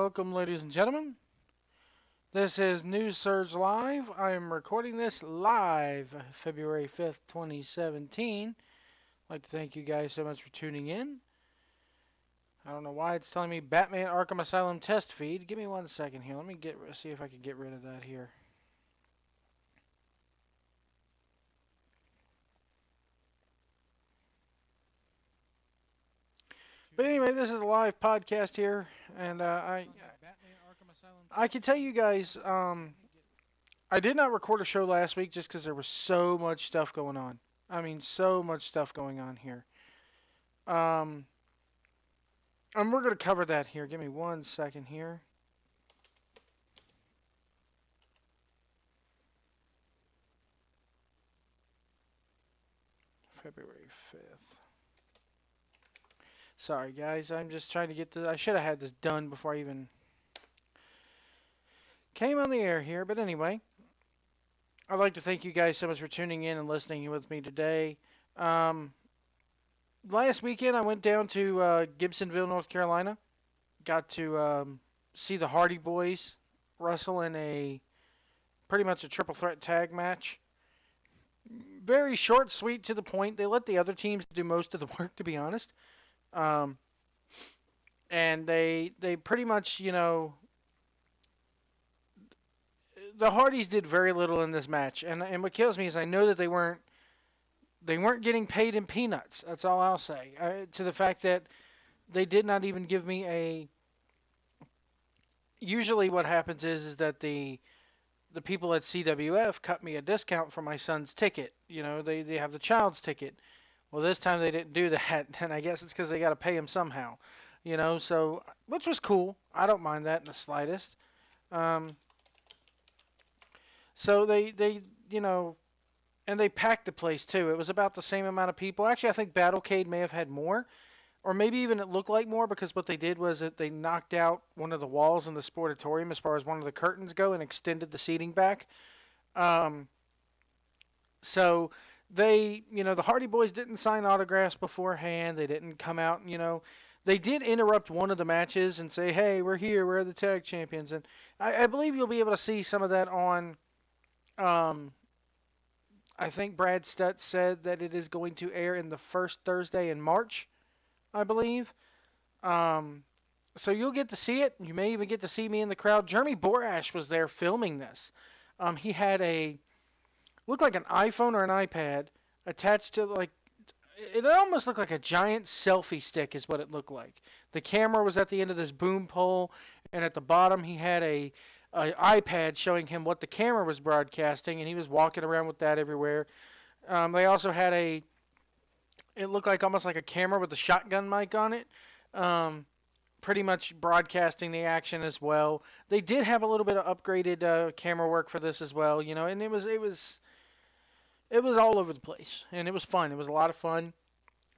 welcome, ladies and gentlemen. This is News Surge Live. I am recording this live February 5th, 2017. I'd like to thank you guys so much for tuning in. I don't know why it's telling me Batman Arkham Asylum test feed. Give me 1 second here. Let me see if I can get rid of that here. But anyway, this is a live podcast here, and I can tell you guys, I did not record a show last week just because there was so much stuff going on. I mean, so much stuff going on here. Um, and we're going to cover that here. Give me 1 second here. February 5th. Sorry, guys. I'm just trying to get this. I should have had this done before I even came on the air here. But anyway, I'd like to thank you guys so much for tuning in and listening with me today. Last weekend, I went down to Gibsonville, North Carolina. Got to see the Hardy Boys wrestle in a pretty much a triple threat tag match. Very short, sweet, to the point. They let the other teams do most of the work, to be honest. Um, and they pretty much, the Hardys did very little in this match. And what kills me is I know that they weren't getting paid in peanuts. That's all I'll say. To the fact that they did not even give me a. Usually, what happens is that the people at CWF cut me a discount for my son's ticket. They have the child's ticket. Well, this time they didn't do that, and I guess it's because they got to pay him somehow. So which was cool. I don't mind that in the slightest. Um, so and they packed the place too. It was about the same amount of people. Actually, I think Battlecade may have had more, or maybe even it looked like more because what they did was that they knocked out one of the walls in the sportatorium as far as one of the curtains go and extended the seating back. Um, so the Hardy Boys didn't sign autographs beforehand. They didn't come out and, they did interrupt one of the matches and say, hey, we're here. We're the tag champions. And I believe you'll be able to see some of that on, I think Brad Stutz said that it is going to air in the first Thursday in March, I believe. Um, so you'll get to see it. You may even get to see me in the crowd. Jeremy Borash was there filming this. He had looked like an iPhone or an iPad attached to it almost looked like a giant selfie stick is what it looked like. The camera was at the end of this boom pole, and at the bottom he had a iPad showing him what the camera was broadcasting, and he was walking around with that everywhere. They also had it looked like almost like a camera with a shotgun mic on it, pretty much broadcasting the action as well. They did have a little bit of upgraded camera work for this as well, and it was all over the place, and it was fun. It was a lot of fun,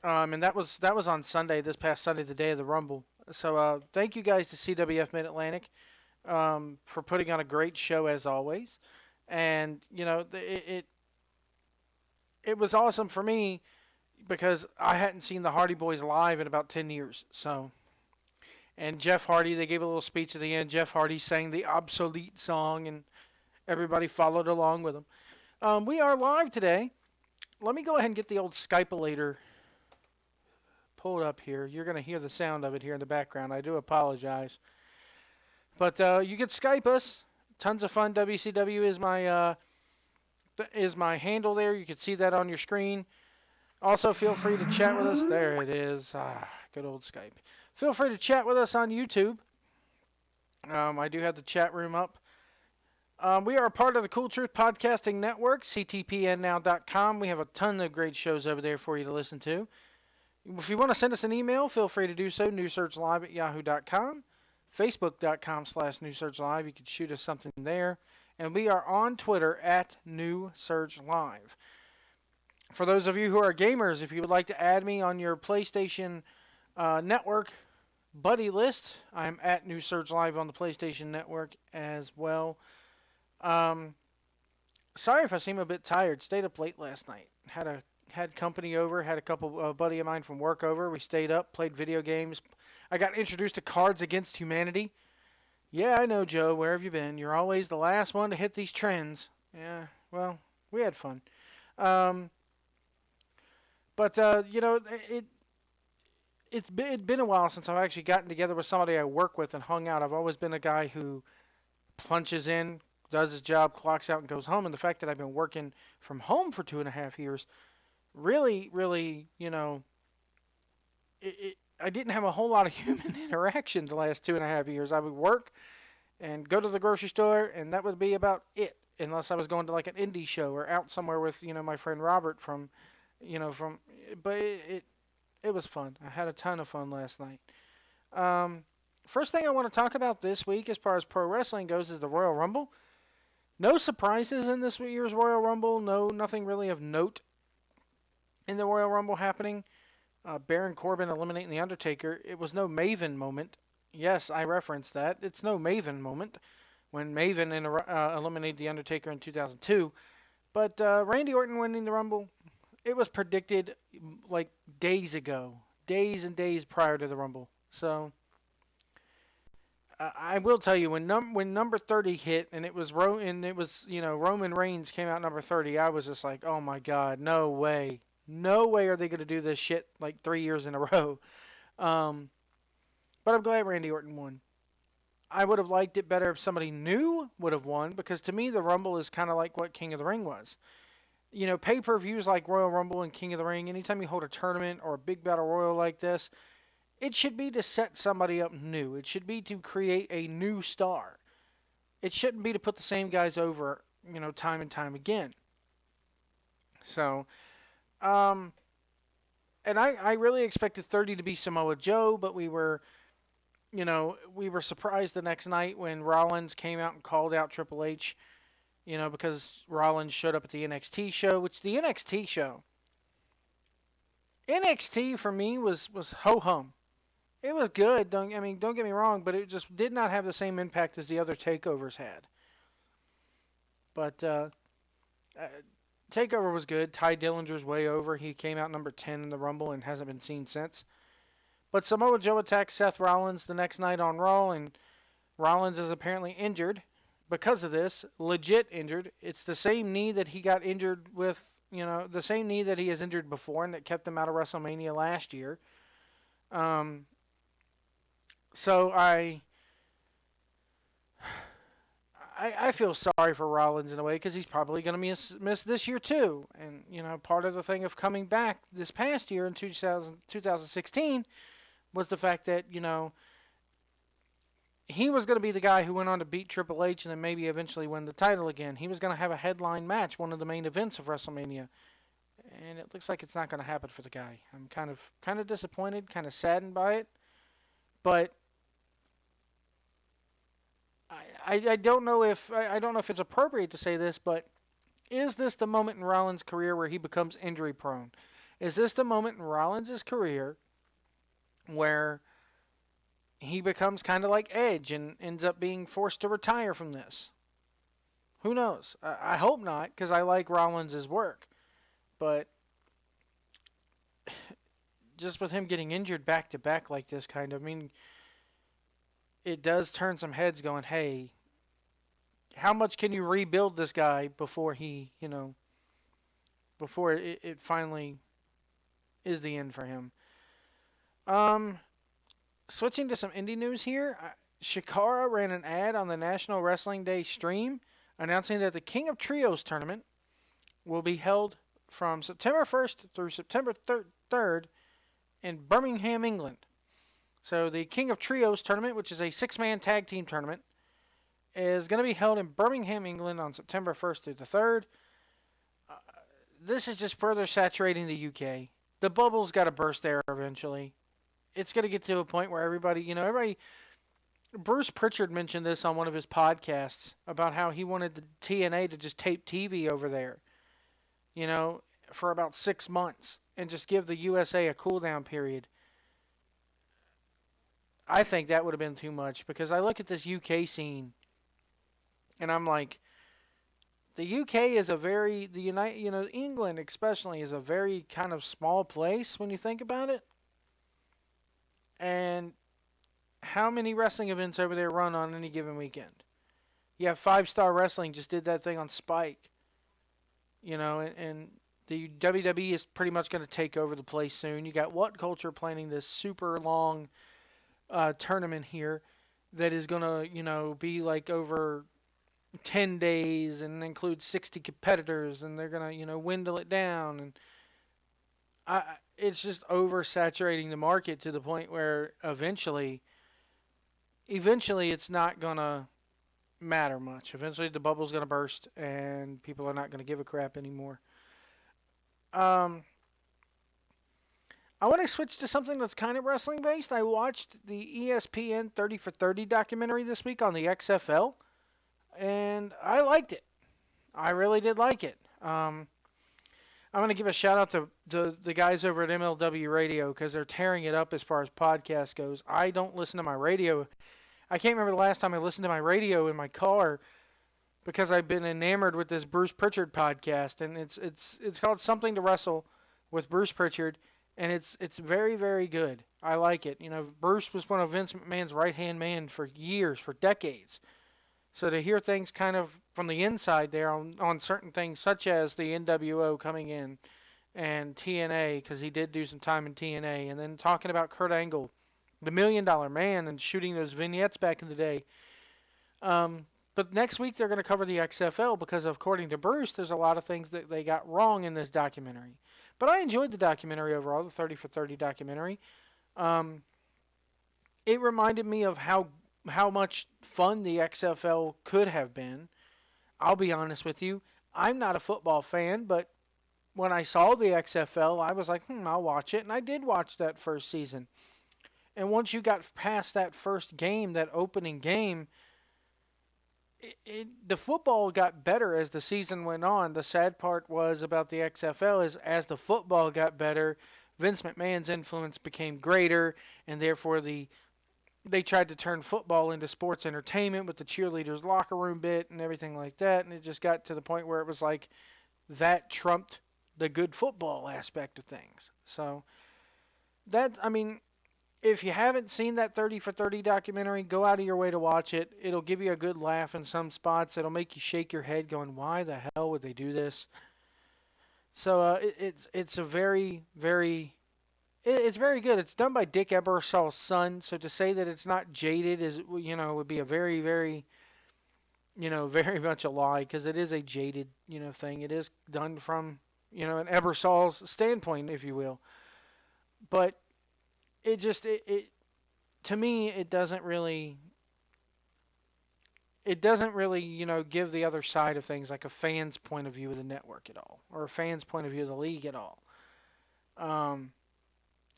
and that was on Sunday, this past Sunday, the day of the Rumble. So thank you guys to CWF Mid Atlantic for putting on a great show as always, and it was awesome for me because I hadn't seen the Hardy Boys live in about 10 years. So, and Jeff Hardy, they gave a little speech at the end. Jeff Hardy sang the obsolete song, and everybody followed along with him. We are live today. Let me go ahead and get the old Skypelator pulled up here. You're going to hear the sound of it here in the background. I do apologize. But you can Skype us. Tons of fun. WCW is my handle there. You can see that on your screen. Also, feel free to chat with us. There it is. Good old Skype. Feel free to chat with us on YouTube. I do have the chat room up. We are a part of the Cool Truth Podcasting Network, ctpnnow.com. We have a ton of great shows over there for you to listen to. If you want to send us an email, feel free to do so, newsearchlive@yahoo.com, facebook.com/newsearchlive. You can shoot us something there. And we are on Twitter @newsearchlive. For those of you who are gamers, if you would like to add me on your PlayStation Network buddy list, I'm @newsearchlive on the PlayStation Network as well. Sorry if I seem a bit tired. Stayed up late last night. Had company over. Had a couple buddy of mine from work over. We stayed up, played video games. I got introduced to Cards Against Humanity. Yeah, I know, Joe. Where have you been? You're always the last one to hit these trends. Yeah, well, we had fun. Um, but it's been a while since I've actually gotten together with somebody I work with and hung out. I've always been a guy who plunges in, does his job, clocks out, and goes home. And the fact that I've been working from home for 2.5 years really, really, I didn't have a whole lot of human interaction the last 2.5 years. I would work and go to the grocery store, and that would be about it. Unless I was going to like an indie show or out somewhere with my friend Robert from, from. But it was fun. I had a ton of fun last night. Um, First thing I want to talk about this week, as far as pro wrestling goes, is the Royal Rumble. No surprises in this year's Royal Rumble. No, nothing really of note in the Royal Rumble happening. Baron Corbin eliminating The Undertaker. It was no Maven moment. Yes, I referenced that. It's no Maven moment when Maven eliminated The Undertaker in 2002. But Randy Orton winning the Rumble, it was predicted like days ago, days and days prior to the Rumble. So I will tell you when number 30 hit and it was Roman Reigns came out number 30, I was just like, oh my god, no way, no way are they gonna do this shit like 3 years in a row. Um, but I'm glad Randy Orton won. I would have liked it better if somebody new would have won because to me the Rumble is kind of like what King of the Ring was. Pay-per-views like Royal Rumble and King of the Ring, anytime you hold a tournament or a big battle royal like this, it should be to set somebody up new. It should be to create a new star. It shouldn't be to put the same guys over, time and time again. So, um, and I really expected 30 to be Samoa Joe, but we were surprised the next night when Rollins came out and called out Triple H, because Rollins showed up at the NXT show, which the NXT for me was ho hum. It was good. Don't get me wrong, but it just did not have the same impact as the other takeovers had. But uh, Takeover was good. Ty Dillinger's way over. He came out number 10 in the Rumble and hasn't been seen since. But Samoa Joe attacked Seth Rollins the next night on Raw, and Rollins is apparently injured because of this. Legit injured. It's the same knee that he got injured with, the same knee that he has injured before and that kept him out of WrestleMania last year. Um, so I feel sorry for Rollins in a way because he's probably going to miss this year too. And, part of the thing of coming back this past year in 2016 was the fact that, he was going to be the guy who went on to beat Triple H and then maybe eventually win the title again. He was going to have a headline match, one of the main events of WrestleMania. And it looks like it's not going to happen for the guy. I'm kind of disappointed, kind of saddened by it. But I don't know if it's appropriate to say this, but is this the moment in Rollins' career where he becomes injury prone? Is this the moment in Rollins' career where he becomes kind of like Edge and ends up being forced to retire from this? Who knows? I hope not, because I like Rollins' work. But just with him getting injured back to back like this, it does turn some heads going, hey, how much can you rebuild this guy before before it finally is the end for him? Um, Switching to some indie news here, Shikara ran an ad on the National Wrestling Day stream announcing that the King of Trios tournament will be held from September 1st through September 3rd in Birmingham, England. So the King of Trios tournament, which is a six-man tag team tournament, is going to be held in Birmingham, England on September 1st through the 3rd. Uh, this is just further saturating the UK. The bubble's got to burst there eventually. It's going to get to a point where everybody. Bruce Pritchard mentioned this on one of his podcasts about how he wanted the TNA to just tape TV over there, you know, for about 6 months and just give the USA a cool down period. I think that would have been too much because I look at this UK scene and I'm like, the UK is England especially is a very kind of small place when you think about it. And how many wrestling events over there run on any given weekend? You have Five Star Wrestling just did that thing on Spike, and the WWE is pretty much going to take over the place soon. You got What Culture planning this super long tournament here that is going to, be like over 10 days and include 60 competitors, and they're going to, dwindle it down. And it's just oversaturating the market to the point where eventually it's not going to matter much. Eventually the bubble's going to burst and people are not going to give a crap anymore. Um, I want to switch to something that's kind of wrestling based. I watched the ESPN 30 for 30 documentary this week on the XFL, and I liked it. I really did like it. I'm going to give a shout out to the guys over at MLW Radio because they're tearing it up as far as podcast goes. I don't listen to my radio. I can't remember the last time I listened to my radio in my car because I've been enamored with this Bruce Pritchard podcast, and it's called Something to Wrestle with Bruce Pritchard, and it's very, very good. I like it. Bruce was one of Vince McMahon's right hand man for years, for decades. So to hear things kind of from the inside there on certain things, such as the NWO coming in and TNA, because he did do some time in TNA, and then talking about Kurt Angle, the $1 Million Man, and shooting those vignettes back in the day. But next week they're going to cover the XFL because, according to Bruce, there's a lot of things that they got wrong in this documentary. But I enjoyed the documentary overall, the 30 for 30 documentary. It reminded me of how much fun the XFL could have been. I'll be honest with you. I'm not a football fan, but when I saw the XFL, I was like, I'll watch it. And I did watch that first season. And once you got past that first game, that opening game, the football got better as the season went on. The sad part was about the XFL is as the football got better, Vince McMahon's influence became greater, and therefore they tried to turn football into sports entertainment with the cheerleaders' locker room bit and everything like that, and it just got to the point where it was like that trumped the good football aspect of things. So if you haven't seen that 30 for 30 documentary, go out of your way to watch it. It'll give you a good laugh in some spots. It'll make you shake your head going, why the hell would they do this? So it's a very, very it's very good. It's done by Dick Ebersol's son, so to say that it's not jaded is would be a very, very very much a lie because it is a jaded thing. It is done from an Ebersol's standpoint, if you will. But it to me it doesn't really give the other side of things, like a fan's point of view of the network at all, or a fan's point of view of the league at all. Um,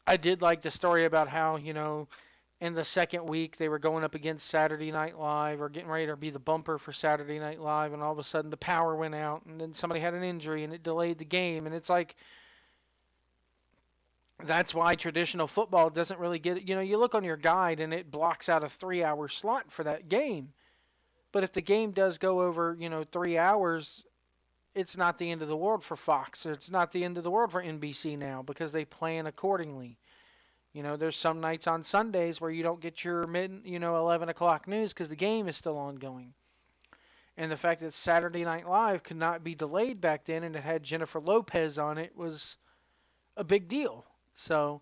I did like the story about how, in the second week they were going up against Saturday Night Live or getting ready to be the bumper for Saturday Night Live, and all of a sudden the power went out, and then somebody had an injury and it delayed the game. And it's like, that's why traditional football doesn't really get, you look on your guide and it blocks out a 3 hour slot for that game. But if the game does go over, 3 hours, it's not the end of the world for Fox. It's not the end of the world for NBC now because they plan accordingly. There's some nights on Sundays where you don't get your 11 o'clock news because the game is still ongoing. And the fact that Saturday Night Live could not be delayed back then and it had Jennifer Lopez on it was a big deal. So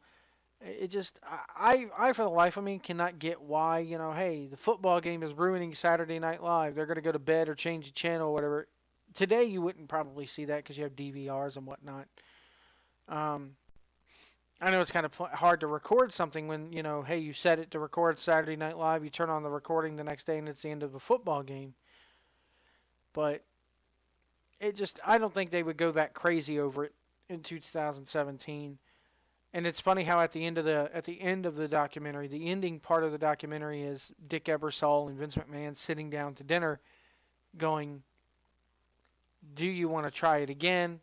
it just, I for the life of me cannot get why, hey, the football game is ruining Saturday Night Live. They're going to go to bed or change the channel or whatever. Today you wouldn't probably see that because you have DVRs and whatnot. I know it's kind of hard to record something when, hey, you set it to record Saturday Night Live, you turn on the recording the next day and it's the end of a football game. But I don't think they would go that crazy over it in 2017. And it's funny how at the end of the documentary, the ending part of the documentary is Dick Ebersol and Vince McMahon sitting down to dinner going, do you want to try it again?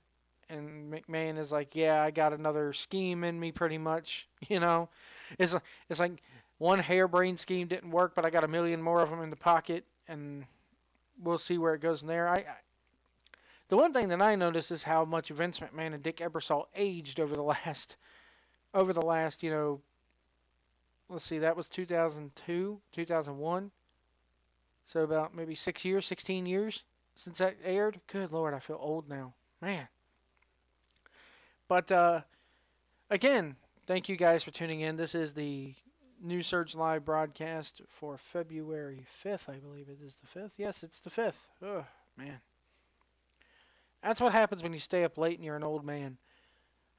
And McMahon is like, yeah, I got another scheme in me pretty much. It's like one harebrained scheme didn't work, but I got a million more of them in the pocket, and we'll see where it goes from there. The one thing that I noticed is how much Vince McMahon and Dick Ebersol aged over the last let's see, that was 2002, 2001. So about maybe 6 years, 16 years since that aired. Good Lord, I feel old now. Man. But again, thank you guys for tuning in. This is the New Surge Live broadcast for February 5th. I believe it is the 5th. Yes, it's the 5th. Oh, man. That's what happens when you stay up late and you're an old man.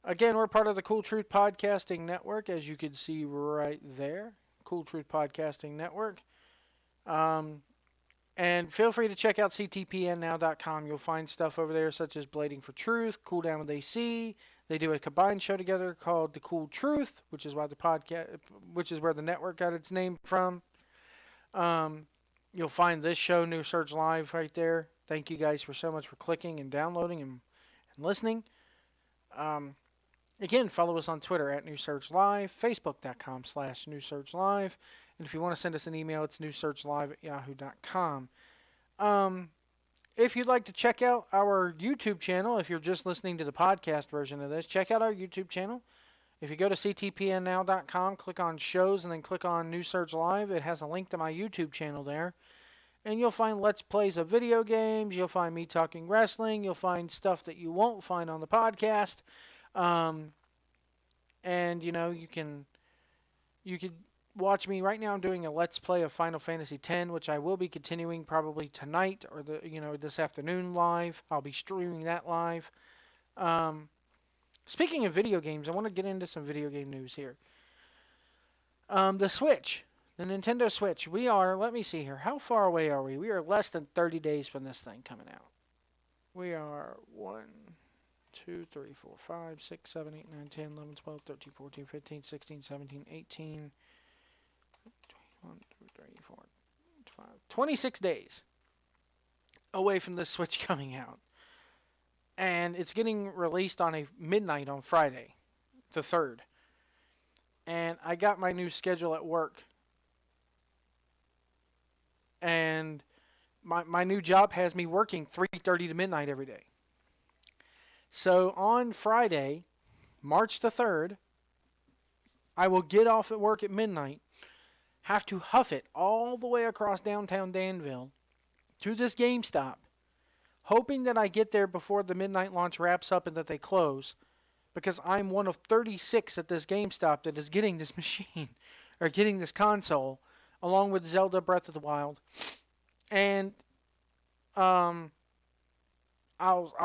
Again, we're part of the Cool Truth Podcasting Network, as you can see right there. Cool Truth Podcasting Network. And feel free to check out ctpnnow.com. You'll find stuff over there such as Blading for Truth, Cool Down with AC. They do a combined show together called The Cool Truth, which is why the podcast, which is where the network got its name from. You'll find this show, New Surge Live, right there. Thank you guys for so much for clicking and downloading and listening. Again, follow us on Twitter at New Surge Live, Facebook.com/New Surge Live. And if you want to send us an email, it's newsurgelive@yahoo.com. If you'd like to check out our YouTube channel, if you're just listening to the podcast version of this, check out our YouTube channel. If you go to ctpnnow.com, click on shows, and then click on New Surge Live, it has a link to my YouTube channel there. And you'll find Let's Plays of video games. You'll find me talking wrestling. You'll find stuff that you won't find on the podcast. And, you can watch me right now. I'm doing a Let's Play of Final Fantasy X, which I will be continuing probably tonight or this afternoon live. I'll be streaming that live. Speaking of video games, I want to get into some video game news here. The Switch, the Nintendo Switch. Let me see here. How far away are we? We are less than 30 days from this thing coming out. We are 1, 2, 3, 4, 5, 6, 7, 8, 9, 10, 11, 12, 13, 14, 15, 16, 17, 18, 21, 2, 3, 4, 5, 26 days away from this Switch coming out. And it's getting released on a midnight on Friday, the 3rd. And I got my new schedule at work. And my new job has me working 3:30 to midnight every day. So on Friday, March the 3rd, I will get off at work at midnight, have to huff it all the way across downtown Danville to this GameStop, hoping that I get there before the midnight launch wraps up and that they close, because I'm one of 36 at this GameStop that is getting this machine, or getting this console, along with Zelda Breath of the Wild. And I'll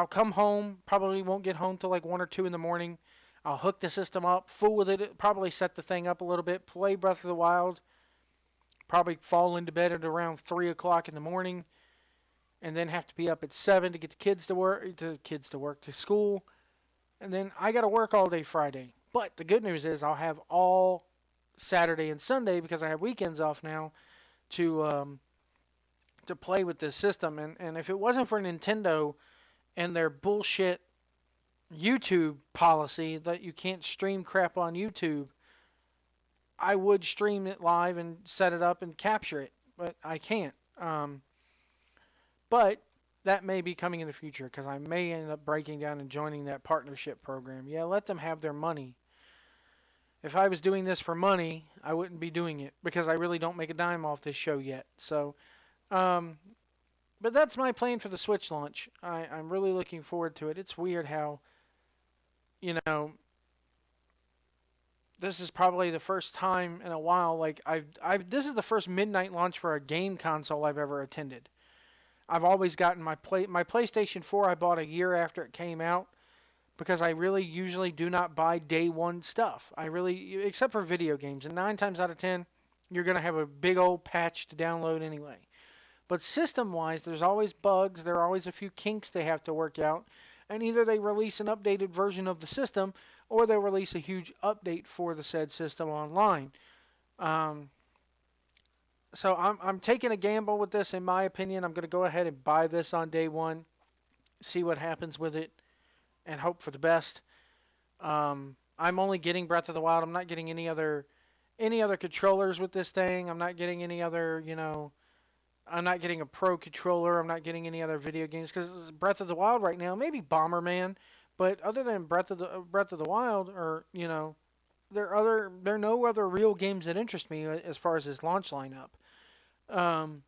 come home, probably won't get home till like 1 or 2 in the morning. I'll hook the system up, fool with it, probably set the thing up a little bit, play Breath of the Wild, probably fall into bed at around 3 o'clock in the morning, and then have to be up at 7 to get the kids to school. And then I got to work all day Friday. But the good news is I'll have all Saturday and Sunday, because I have weekends off now, to play with this system. And if it wasn't for Nintendo and their bullshit YouTube policy that you can't stream crap on YouTube, I would stream it live and set it up and capture it. But I can't. But that may be coming in the future, because I may end up breaking down and joining that partnership program. Yeah, let them have their money. If I was doing this for money, I wouldn't be doing it, because I really don't make a dime off this show yet. So, but that's my plan for the Switch launch. I'm really looking forward to it. It's weird how, this is probably the first time in a while, like this is the first midnight launch for a game console I've ever attended. I've always gotten my PlayStation 4 I bought a year after it came out, because I really usually do not buy day one stuff. Except for video games, and 9 times out of 10, you're going to have a big old patch to download anyway. But system-wise, there's always bugs, there are always a few kinks they have to work out, and either they release an updated version of the system, or they'll release a huge update for the said system online. So I'm taking a gamble with this, in my opinion. I'm going to go ahead and buy this on day one, see what happens with it, and hope for the best. I'm only getting Breath of the Wild. I'm not getting any other controllers with this thing. I'm not getting any other, I'm not getting a Pro controller. I'm not getting any other video games, because Breath of the Wild right now, maybe Bomberman, but other than Breath of the Wild, or there are no other real games that interest me as far as his launch lineup. Um,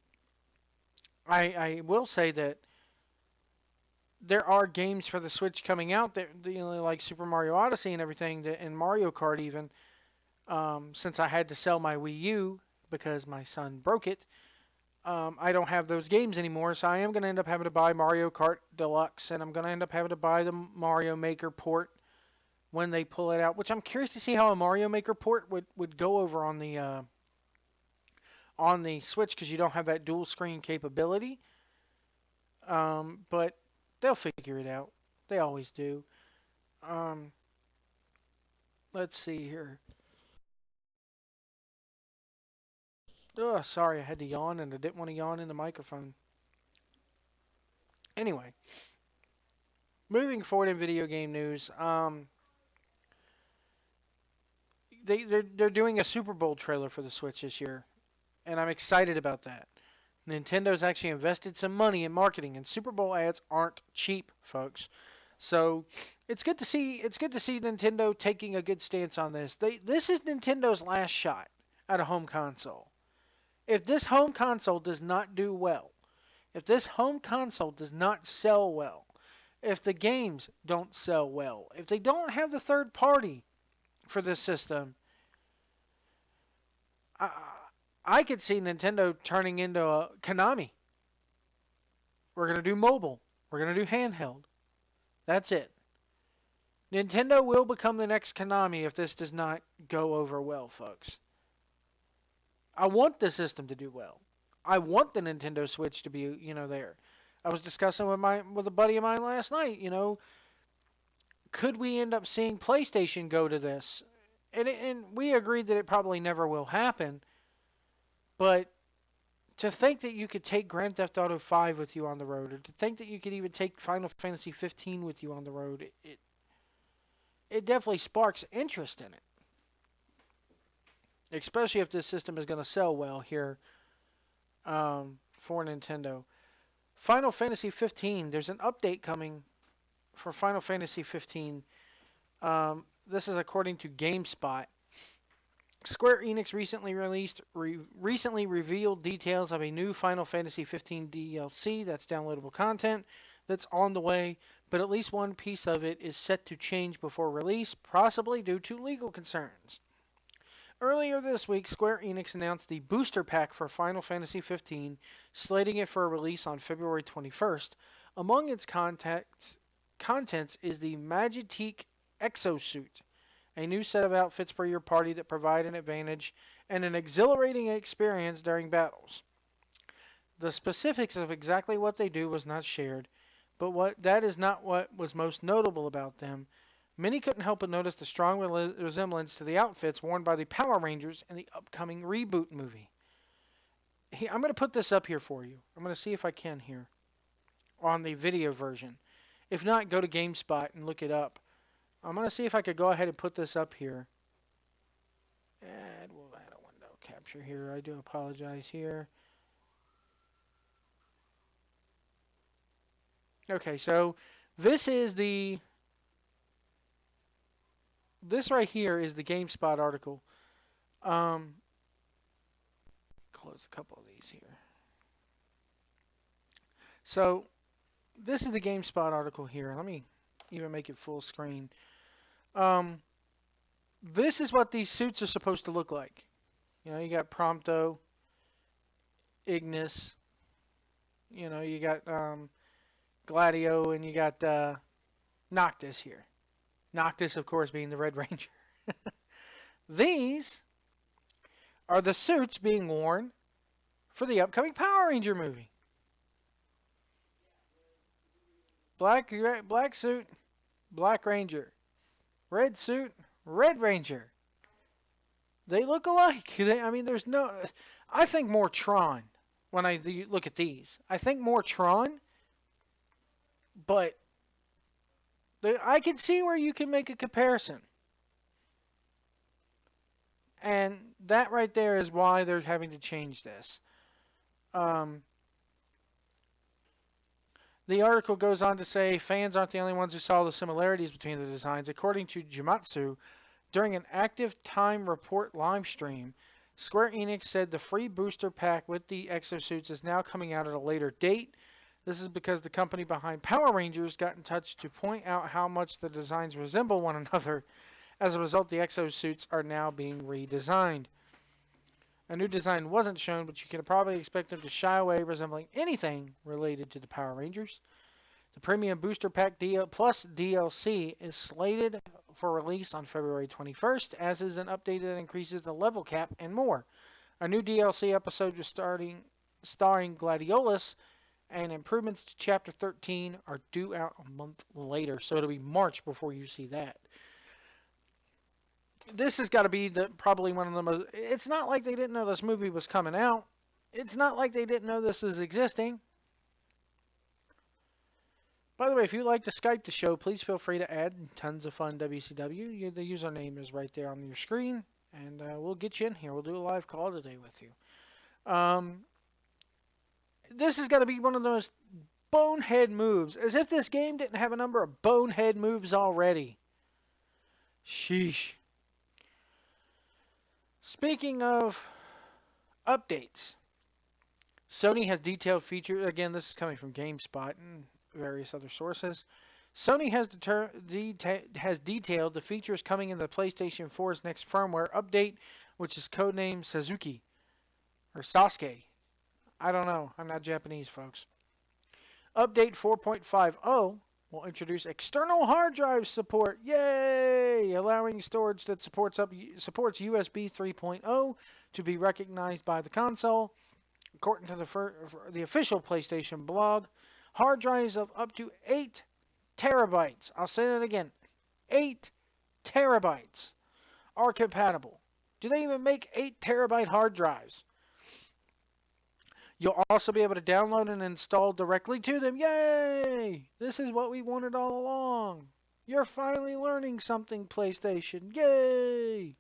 I will say that there are games for the Switch coming out that like Super Mario Odyssey and everything, and Mario Kart even. Since I had to sell my Wii U because my son broke it, I don't have those games anymore. So I am going to end up having to buy Mario Kart Deluxe, and I'm going to end up having to buy the Mario Maker port when they pull it out. Which I'm curious to see how a Mario Maker port would go over on the Switch because you don't have that dual screen capability. But they'll figure it out. They always do. Um, let's see here. Oh, sorry, I had to yawn and I didn't want to yawn in the microphone. Anyway, moving forward in video game news, they're doing a Super Bowl trailer for the Switch this year, and I'm excited about that. Nintendo's actually invested some money in marketing, and Super Bowl ads aren't cheap, folks. So it's good to see Nintendo taking a good stance on this. This is Nintendo's last shot at a home console. If this home console does not do well, if this home console does not sell well, if the games don't sell well, if they don't have the third party for this system, I, I could see Nintendo turning into a Konami. We're going to do mobile. We're going to do handheld. That's it. Nintendo will become the next Konami if this does not go over well, folks. I want the system to do well. I want the Nintendo Switch to be, there. I was discussing with a buddy of mine last night, could we end up seeing PlayStation go to this? And we agreed that it probably never will happen. But to think that you could take Grand Theft Auto 5 with you on the road, or to think that you could even take Final Fantasy 15 with you on the road, it definitely sparks interest in it. Especially if this system is going to sell well here for Nintendo. Final Fantasy 15, there's an update coming for Final Fantasy 15. This is according to GameSpot. Square Enix recently revealed details of a new Final Fantasy 15 DLC that's downloadable content that's on the way, but at least one piece of it is set to change before release, possibly due to legal concerns. Earlier this week, Square Enix announced the booster pack for Final Fantasy 15, slating it for a release on February 21st. Among its contents is the Magitique Exosuit, a new set of outfits for your party that provide an advantage and an exhilarating experience during battles. The specifics of exactly what they do was not shared, but that is not what was most notable about them. Many couldn't help but notice the strong resemblance to the outfits worn by the Power Rangers in the upcoming reboot movie. I'm going to put this up here for you. I'm going to see if I can here on the video version. If not, go to GameSpot and look it up. I'm going to see if I could go ahead and put this up here. And we'll add a window capture here. I do apologize here. Okay, so this right here is the GameSpot article. Close a couple of these here. So this is the GameSpot article here. Let me even make it full screen. This is what these suits are supposed to look like. You got Prompto, Ignis, you got Gladio, and you got Noctis here. Noctis, of course, being the Red Ranger. These are the suits being worn for the upcoming Power Ranger movie. Black suit, Black Ranger. Red suit, Red Ranger. They look alike. There's no... I think more Tron when I look at these. I think more Tron, but I can see where you can make a comparison. And that right there is why they're having to change this. The article goes on to say fans aren't the only ones who saw the similarities between the designs. According to Jimatsu, During an active time report live stream, Square Enix said the free booster pack with the exosuits is now coming out at a later date. This is because the company behind Power Rangers got in touch to point out how much the designs resemble one another. As a result, the exosuits are now being redesigned. A new design wasn't shown, but you can probably expect them to shy away resembling anything related to the Power Rangers. The Premium Booster Pack Plus DLC is slated for release on February 21st, as is an update that increases the level cap and more. A new DLC episode starring Gladiolus and improvements to Chapter 13 are due out a month later, so it'll be March before you see that. This has got to be probably one of the most... It's not like they didn't know this movie was coming out. It's not like they didn't know this is existing. By the way, if you'd like to Skype the show, please feel free to add Tons of Fun WCW. The username is right there on your screen, and we'll get you in here. We'll do a live call today with you. This has got to be one of the most bonehead moves. As if this game didn't have a number of bonehead moves already. Sheesh. Speaking of updates, Sony has detailed features. Again, this is coming from GameSpot and various other sources. Sony has detailed the features coming in the PlayStation 4's next firmware update, which is codenamed Sasuke or Sasuke. I don't know. I'm not Japanese, folks. Update 4.50 will introduce external hard drive support. Yay! Allowing storage that supports USB 3.0 to be recognized by the console. According to the official PlayStation blog, hard drives of up to 8 terabytes, I'll say that again, 8 terabytes are compatible. Do they even make 8 terabyte hard drives? You'll also be able to download and install directly to them. Yay! This is what we wanted all along. You're finally learning something, PlayStation. Yay!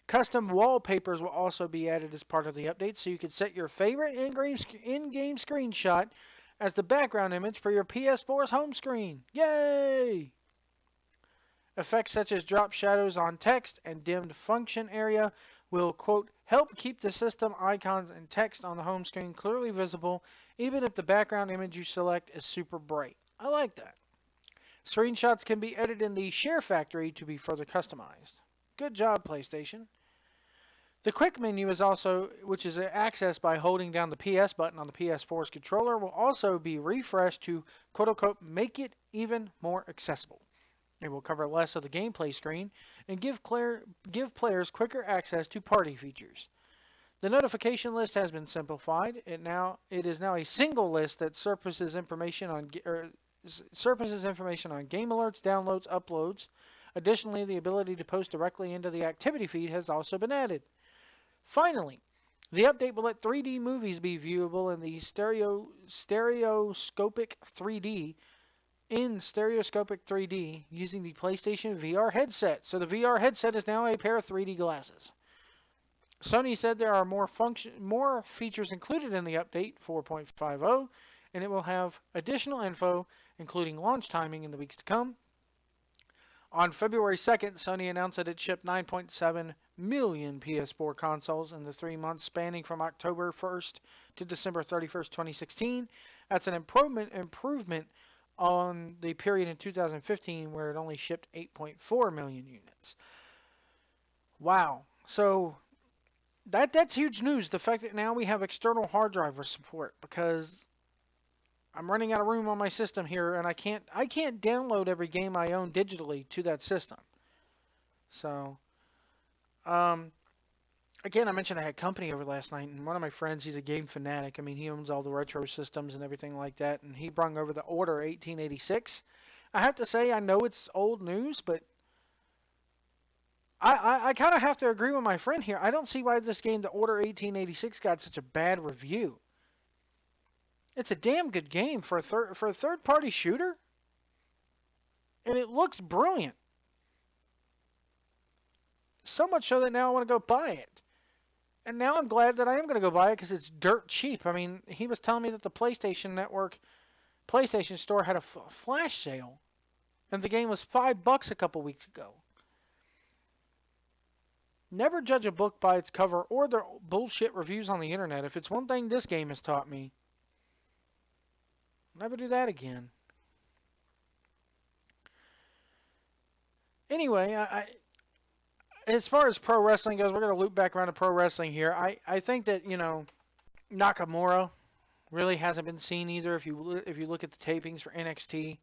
Custom wallpapers will also be added as part of the update, so you can set your favorite in-game screenshot as the background image for your PS4's home screen. Yay! Effects such as drop shadows on text and dimmed function area will, quote, help keep the system icons and text on the home screen clearly visible, even if the background image you select is super bright. I like that. Screenshots can be edited in the Share Factory to be further customized. Good job, PlayStation. The quick menu is also, which is accessed by holding down the PS button on the PS4's controller, will also be refreshed to, quote unquote, make it even more accessible. It will cover less of the gameplay screen and give players quicker access to party features. The notification list has been simplified. It is now a single list that surfaces information on game alerts, downloads, uploads. Additionally, the ability to post directly into the activity feed has also been added. Finally, the update will let 3D movies be viewable in the stereoscopic 3D using the PlayStation VR headset. So the VR headset is now a pair of 3D glasses. Sony said there are more features included in the update 4.50, and it will have additional info, including launch timing in the weeks to come. On February 2nd, Sony announced that it shipped 9.7 million PS4 consoles in the 3 months spanning from October 1st to December 31st, 2016. That's an improvement on the period in 2015 where it only shipped 8.4 million units. Wow. So that's huge news. The fact that now we have external hard drive support, because I'm running out of room on my system here, and I can't download every game I own digitally to that system. So, again, I mentioned I had company over last night, and one of my friends, he's a game fanatic. I mean, he owns all the retro systems and everything like that, and he brung over the Order 1886. I have to say, I know it's old news, but I kind of have to agree with my friend here. I don't see why this game, the Order 1886, got such a bad review. It's a damn good game for a third-party shooter, and it looks brilliant. So much so that now I want to go buy it. And now I'm glad that I am going to go buy it because it's dirt cheap. I mean, he was telling me that the PlayStation Store had a flash sale, and the game was $5 a couple weeks ago. Never judge a book by its cover or the bullshit reviews on the internet. If it's one thing this game has taught me, never do that again. Anyway, as far as pro wrestling goes, we're going to loop back around to pro wrestling here. I think that, Nakamura really hasn't been seen either if you look at the tapings for NXT.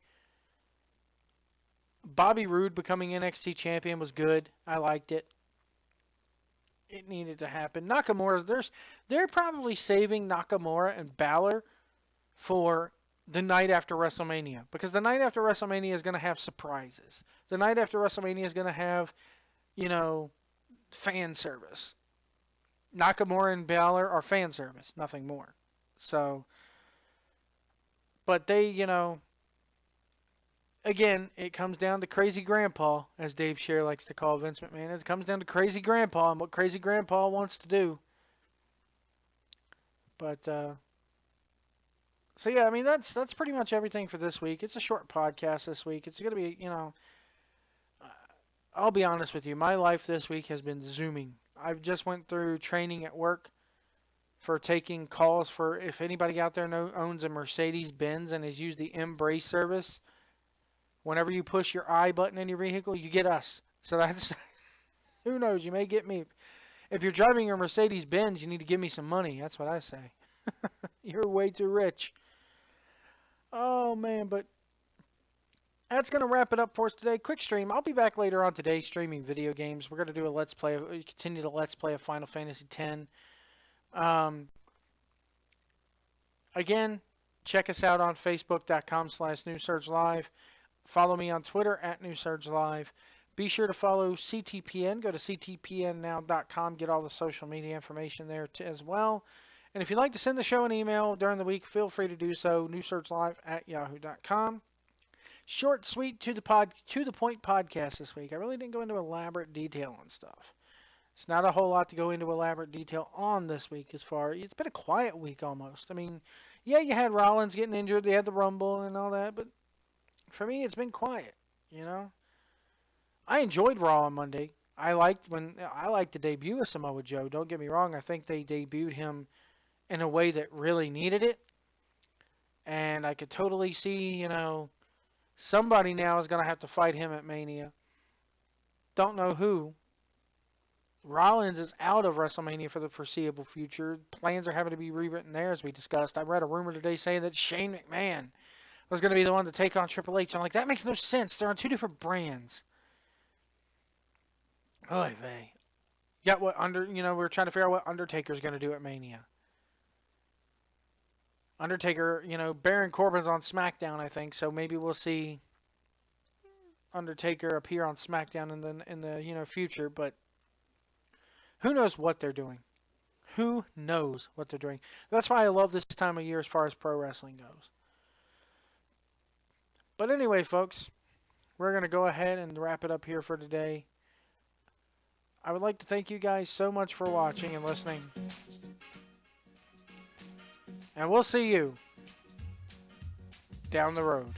Bobby Roode becoming NXT champion was good. I liked it. It needed to happen. They're probably saving Nakamura and Balor for the night after WrestleMania, because the night after WrestleMania is going to have surprises. The night after WrestleMania is going to have, fan service. Nakamura and Balor are fan service, nothing more. So, but they, again, it comes down to crazy grandpa, as Dave Scher likes to call Vince McMahon. It comes down to crazy grandpa and what crazy grandpa wants to do. But, so yeah, I mean, that's pretty much everything for this week. It's a short podcast this week. It's going to be, I'll be honest with you. My life this week has been Zooming. I've just went through training at work for taking calls for, if anybody out there owns a Mercedes-Benz and has used the Embrace service. Whenever you push your I button in your vehicle, you get us. So that's, who knows, you may get me. If you're driving your Mercedes-Benz, you need to give me some money. That's what I say. You're way too rich. Oh, man, but that's going to wrap it up for us today. Quick stream. I'll be back later on today streaming video games. We're going to do a Let's Play. Continue to Let's Play of Final Fantasy X. Again, check us out on Facebook.com/NewSurgeLive. Follow me on Twitter @NewSurgeLive. Be sure to follow CTPN. Go to ctpnnow.com. Get all the social media information there as well. And if you'd like to send the show an email during the week, feel free to do so. NewSurgeLive@yahoo.com. Short, sweet, to the point podcast this week. I really didn't go into elaborate detail on stuff. It's not a whole lot to go into elaborate detail on this week it's been a quiet week almost. I mean, yeah, you had Rollins getting injured, you had the Rumble and all that, but for me, it's been quiet, I enjoyed Raw on Monday. I liked the debut of Samoa Joe. Don't get me wrong. I think they debuted him in a way that really needed it. And I could totally see, somebody now is going to have to fight him at Mania. Don't know who. Rollins is out of WrestleMania for the foreseeable future. Plans are having to be rewritten there, as we discussed. I read a rumor today saying that Shane McMahon was going to be the one to take on Triple H. I'm like, that makes no sense. They're on two different brands. Oy vey. We're trying to figure out what Undertaker's going to do at Mania. Undertaker, Baron Corbin's on SmackDown, I think, so maybe we'll see Undertaker appear on SmackDown in the future, but who knows what they're doing? Who knows what they're doing? That's why I love this time of year as far as pro wrestling goes. But anyway, folks, we're going to go ahead and wrap it up here for today. I would like to thank you guys so much for watching and listening. And we'll see you down the road.